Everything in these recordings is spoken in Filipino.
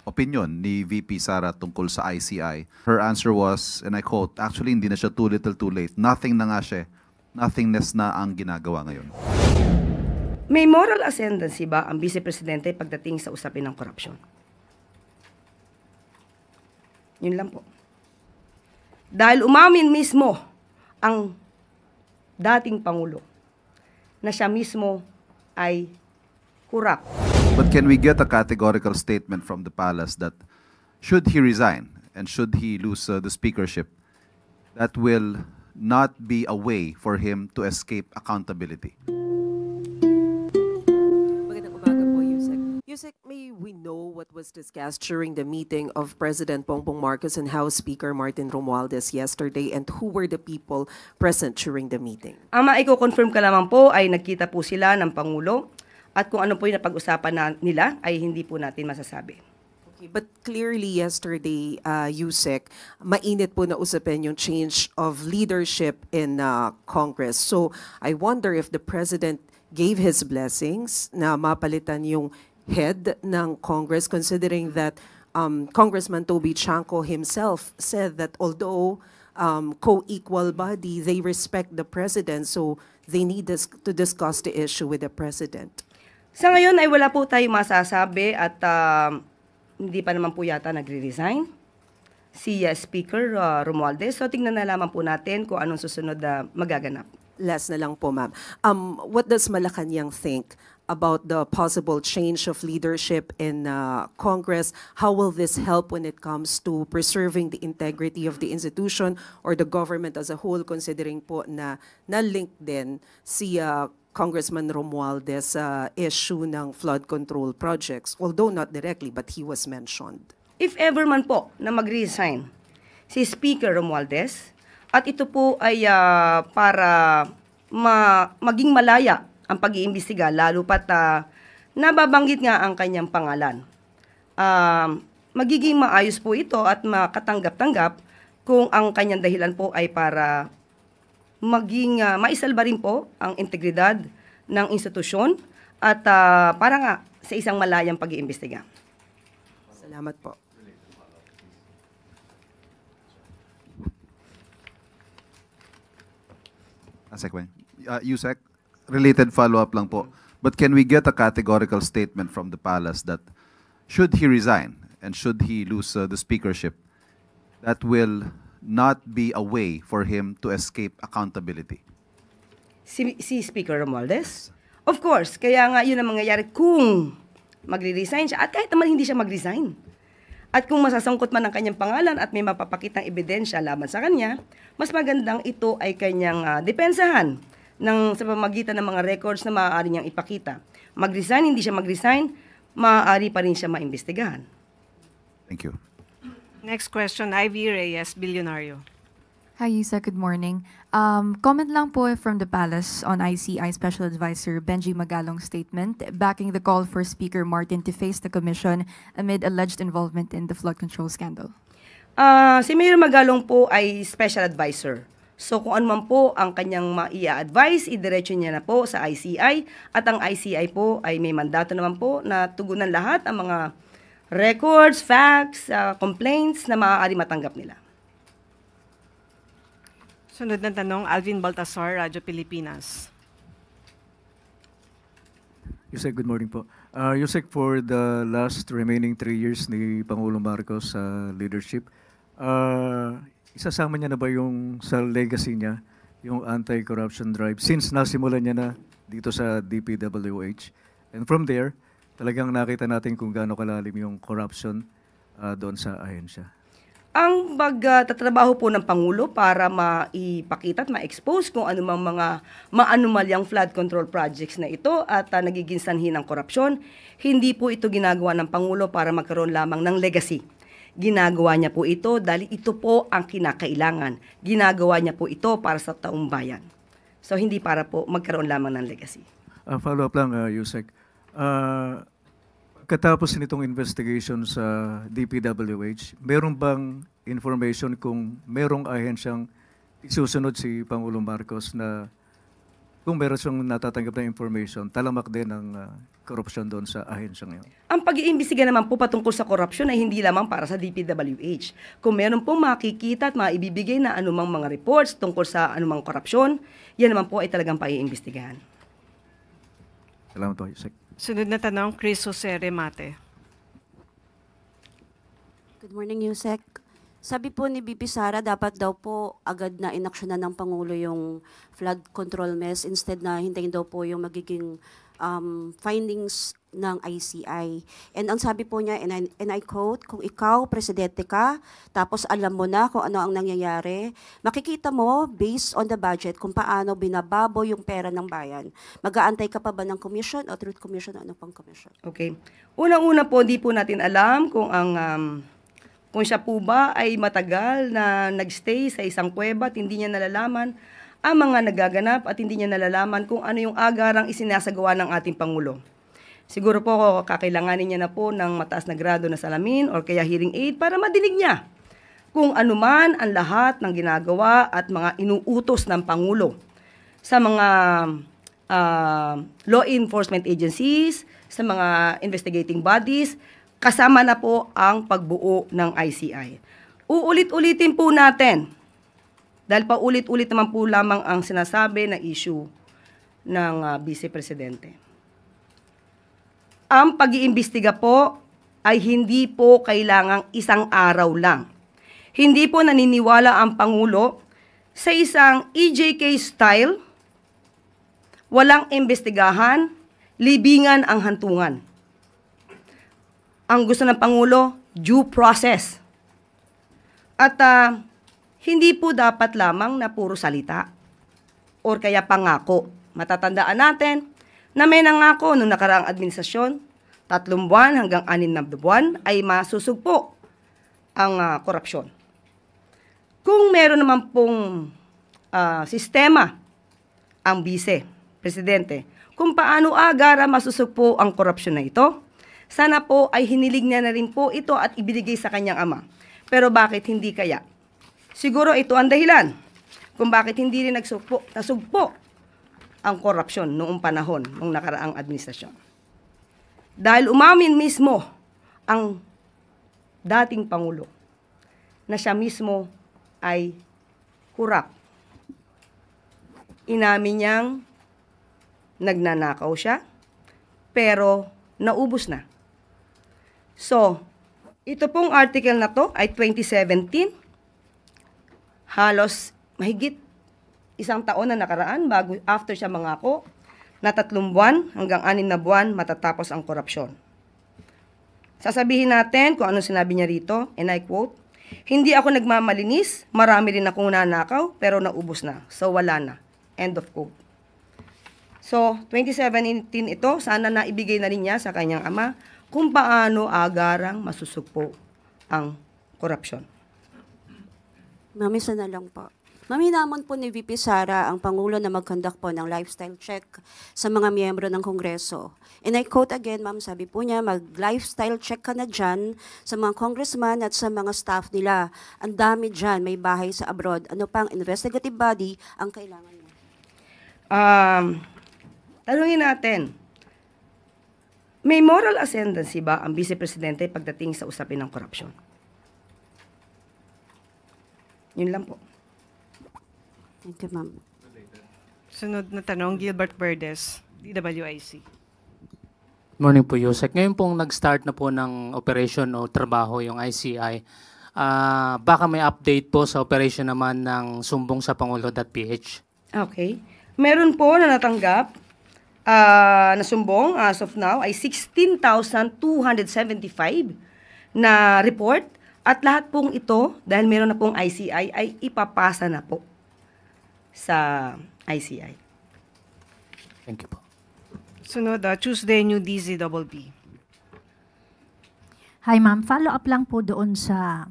opinion ni VP Sara tungkol sa ICI. Her answer was, and I quote, actually hindi na siya too little too late. Nothing na nga siya. Nothingness na ang ginagawa ngayon. May moral ascendancy ba ang Vice Presidente pagdating sa usapin ng korupsyon? Yun lang po. Dahil umamin mismo ang dating Pangulo na siya mismo ay corrupt. But can we get a categorical statement from the palace that should he resign and should he lose the speakership, that will not be a way for him to escape accountability? Magandang umaga po, Yusek. Yusek, may we know what was discussed during the meeting of President Bongbong Marcos and House Speaker Martin Romualdez yesterday, and who were the people present during the meeting? Ang maiko-confirm ka lamang po ay nagkita po sila ng Pangulo at kung ano po yung napag-usapan nila ay hindi po natin masasabi. Okay, but clearly yesterday, Yusek, mainit po na usapin yung change of leadership in Congress. So I wonder if the President gave his blessings na mapalitan yung head ng Congress, considering that Congressman Toby Chanco himself said that although co-equal body, they respect the President, so they need to discuss the issue with the President. Sa ngayon ay wala po tayong masasabi at hindi pa naman po yata nagre-resign si Speaker Romualdez. So tingnan na lamang po natin kung anong susunod na magaganap. Last na lang po, ma'am. What does Malacanang think about the possible change of leadership in Congress? How will this help when it comes to preserving the integrity of the institution or the government as a whole, considering po na na-link din si Congressman Romualdez issue ng flood control projects, although not directly, but he was mentioned. If ever man po na mag-resign si Speaker Romualdez, at ito po ay para maging malaya ang pag-iimbestiga, lalo pat nababanggit nga ang kanyang pangalan. Magiging maayos po ito at makatanggap-tanggap kung ang kanyang dahilan po ay para maging maisalba rin po ang integridad ng institusyon at para nga sa isang malayang pag-iimbestiga. Salamat po. Yusek, related follow-up lang po. But can we get a categorical statement from the palace that should he resign and should he lose the speakership, that will not be a way for him to escape accountability? Si Speaker Romualdez? Of course, kaya nga yun ang mangyayari kung magre-resign siya at kahit naman hindi siya mag-resign. At kung masasangkot man ang kanyang pangalan at may mapapakitang ebidensya laban sa kanya, mas magandang ito ay kanyang depensahan sa pamamagitan ng mga records na maaari niyang ipakita. Mag-resign, hindi siya mag-resign, maaari pa rin siya maimbestigahan. Thank you. Next question, Ivy Reyes, Billionario. Hi, Yusek. Good morning. Comment lang po from the palace on ICI Special Advisor Benji Magalong's statement backing the call for Speaker Martin to face the commission amid alleged involvement in the flood control scandal. Si Mayor Magalong po ay special advisor. So kung ano man po ang kanyang maia-advise, idiretso niya na po sa ICI at ang ICI po ay may mandato naman po na tugunan lahat ang mga records, facts, complaints na maaari matanggap nila. Sunod na tanong, Alvin Baltasar, Radyo Pilipinas. Yusek, good morning po. Yusek, for the last remaining 3 years ni Pangulong Marcos sa leadership, isasama niya na ba yung sa legacy niya, yung anti-corruption drive, since nasimulan niya na dito sa DPWH? And from there, talagang nakita natin kung gaano kalalim yung corruption doon sa ahensya. Ang pagtatrabaho po ng Pangulo para maipakita at ma-expose kung anumang mga maanumalyang flood control projects na ito at nagiging sanhi ng korupsyon, hindi po ito ginagawa ng Pangulo para magkaroon lamang ng legacy. Ginagawa niya po ito dahil ito po ang kinakailangan. Ginagawa niya po ito para sa taong bayan. So hindi para po magkaroon lamang ng legacy. Follow-up lang, Yusek. Katapos nitong investigation sa DPWH, meron bang information kung merong ahensyang isusunod si Pangulong Marcos na kung meron siyang natatanggap na information, talamak din ang korupsyon doon sa ahensya ngayon. Ang pag-iimbestiga naman po patungkol sa korupsyon ay hindi lamang para sa DPWH. Kung meron pong makikita at maibibigay na anumang mga reports tungkol sa anumang korupsyon, yan naman po ay talagang pag-iimbestigahan. Salamat po, Yusek. Sunod na tanong, Chris Jose Remate. Good morning, Yusek. Sabi po ni BP Sara, dapat daw po agad na inaksyonan ng Pangulo yung flood control mess instead na hintayin daw po yung magiging findings ng ICI. And ang sabi po niya, and I quote, kung ikaw, presidente ka, tapos alam mo na kung ano ang nangyayari, makikita mo, based on the budget, kung paano binababo yung pera ng bayan. Mag-aantay ka pa ba ng commission o truth commission o ano pang commission? Okay. Unang-una po, di po natin alam kung kung siya po ba ay matagal na nagstay sa isang kuweba at hindi niya nalalaman ang mga nagaganap at hindi niya nalalaman kung ano yung agarang isinasagawa ng ating Pangulo. Siguro po kakailanganin niya na po ng mataas na grado na salamin or kaya hearing aid para madinig niya kung anuman ang lahat ng ginagawa at mga inuutos ng Pangulo sa mga law enforcement agencies, sa mga investigating bodies, kasama na po ang pagbuo ng ICI. Uulit-ulitin po natin, dahil paulit-ulit naman po lamang ang sinasabi na issue ng Vice Presidente. Ang pag-iimbestiga po ay hindi po kailangang isang araw lang. Hindi po naniniwala ang Pangulo sa isang EJK style, walang imbestigahan, libingan ang hantungan. Ang gusto ng Pangulo, due process. At hindi po dapat lamang na puro salita or kaya pangako. Matatandaan natin na may nangako noong nakaraang administrasyon, 3 buwan hanggang 6 na buwan ay masusugpo ang korupsyon. Kung meron naman pong sistema ang Vice Presidente, kung paano agara masusugpo ang korupsyon na ito, sana po ay hinilig niya na rin po ito at ibinigay sa kanyang ama. Pero bakit hindi kaya? Siguro ito ang dahilan kung bakit hindi rin nasugpo ang korupsyon noong panahon ng nakaraang administrasyon. Dahil umamin mismo ang dating Pangulo na siya mismo ay kurap. Inamin niyang nagnanakaw siya, pero naubos na. So, ito pong article na to ay 2017. Halos mahigit 1 taon na nakaraan after siya mangako na 3 buwan hanggang 6 na buwan matatapos ang korupsyon. Sasabihin natin kung ano sinabi niya rito, and I quote, "Hindi ako nagmamalinis, marami rin akong nanakaw, pero naubos na. So wala na." End of quote. So, 2017 ito, sana na ibigay na rin niya sa kanyang ama kung paano agarang masusugpo ang korupsyon. Mami, isa na lang po. Mami, namon po ni VP Sara ang Pangulo na mag-conduct po ng lifestyle check sa mga miyembro ng Kongreso. And I quote again, ma'am, sabi po niya, mag-lifestyle check ka na dyan sa mga congressman at sa mga staff nila. Ang dami dyan, may bahay sa abroad. Ano pang investigative body ang kailangan mo? Tanungin natin, may moral ascendancy ba ang Vice Presidente pagdating sa usapin ng korupsyon? Yun lang po. Thank you, ma'am. Sunod na tanong, Gilbert Verdes, DWIC. Morning po, Yusek. Ngayon pong nag-start na po ng operation o trabaho yung ICI. Baka may update po sa operation naman ng sumbong sa Pangulo.ph. Okay. Meron po na natanggap na sumbong as of now ay 16,275 na report at lahat pong ito, dahil meron na pong ICI, ay ipapasa na po sa ICI. Thank you po. Sunod, Tuesday, New DZBB. Hi ma'am, follow up lang po doon sa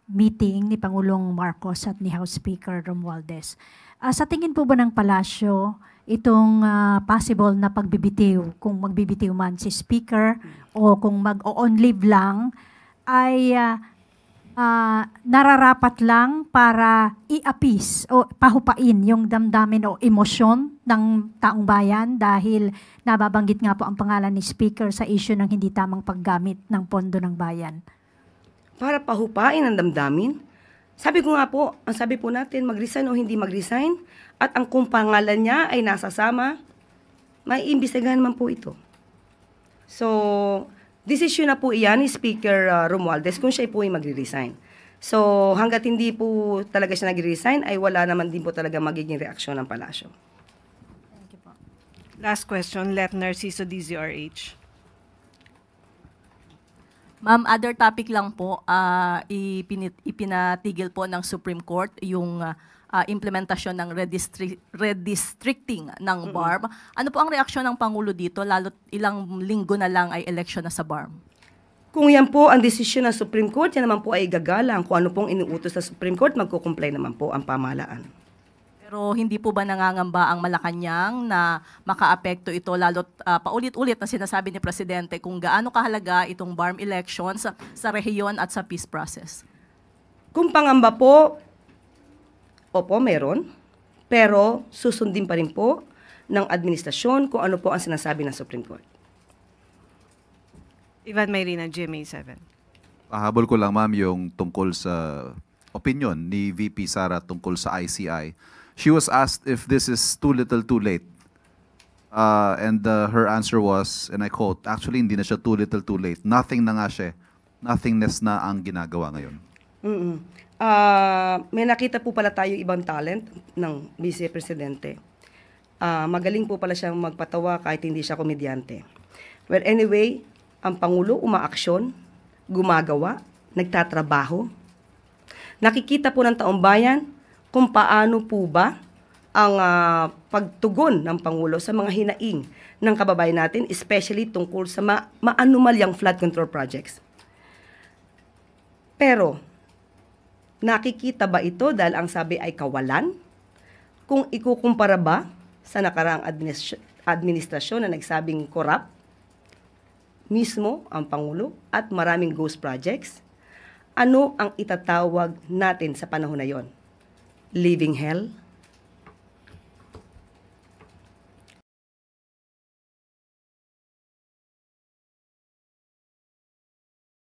meeting ni Pangulong Marcos at ni House Speaker Romualdez. Sa tingin po ba ng palasyo, itong possible na pagbibitiw, kung magbibitiw man si Speaker o kung mag-on leave lang, ay nararapat lang para i-appease o pahupain yung damdamin o emosyon ng taong bayan dahil nababanggit nga po ang pangalan ni Speaker sa issue ng hindi tamang paggamit ng pondo ng bayan. Para pahupain ang damdamin? Sabi ko nga po, ang sabi po natin, mag-resign o hindi mag-resign, at ang kung pangalan niya ay nasasama, maiimbestigahan man po ito. So, desisyon na po iyan ni Speaker Romualdez kung siya po ay magre-resign. So, hanggat hindi po talaga siya nagre-resign, ay wala naman din po talaga magiging reaksyon ng palasyo. Last question, Let Narciso, DZRH. Ma'am, other topic lang po, ipinatigil po ng Supreme Court yung implementasyon ng redistricting ng BARM. Ano po ang reaksyon ng Pangulo dito, lalo't ilang linggo na lang ay election na sa BARM? Kung yan po ang desisyon ng Supreme Court, yan naman po ay gagalang. Kung ano pong inuutos sa Supreme Court, magkukumplay naman po ang pamahalaan. Pero hindi po ba nangangamba ang Malacanang na makaapekto ito, lalo't paulit-ulit na sinasabi ni Presidente kung gaano kahalaga itong BARM elections sa rehiyon at sa peace process? Kung pangamba po, opo, meron. Pero susundin pa rin po ng administrasyon kung ano po ang sinasabi ng Supreme Court. Ivan Mayrina, GMA7. Pahabol ko lang, ma'am, yung tungkol sa opinion ni VP Sara tungkol sa ICI. She was asked if this is too little too late. And her answer was, and I quote, actually hindi na siya too little too late. Nothing na nga siya. Nothingness na ang ginagawa ngayon. May nakita po pala tayo ibang talent ng Vice Presidente. Magaling po pala siyang magpatawa kahit hindi siya komedyante. Well, anyway, ang Pangulo umaaksyon, gumagawa, nagtatrabaho. Nakikita po ng taong bayan kung paano po ba ang pagtugon ng Pangulo sa mga hinaing ng kababayan natin, especially tungkol sa maanumalyang flood control projects. Pero, nakikita ba ito dahil ang sabi ay kawalan? Kung ikukumpara ba sa nakaraang administrasyon na nagsabing corrupt, mismo ang Pangulo at maraming ghost projects, ano ang itatawag natin sa panahon na yon? Living hell?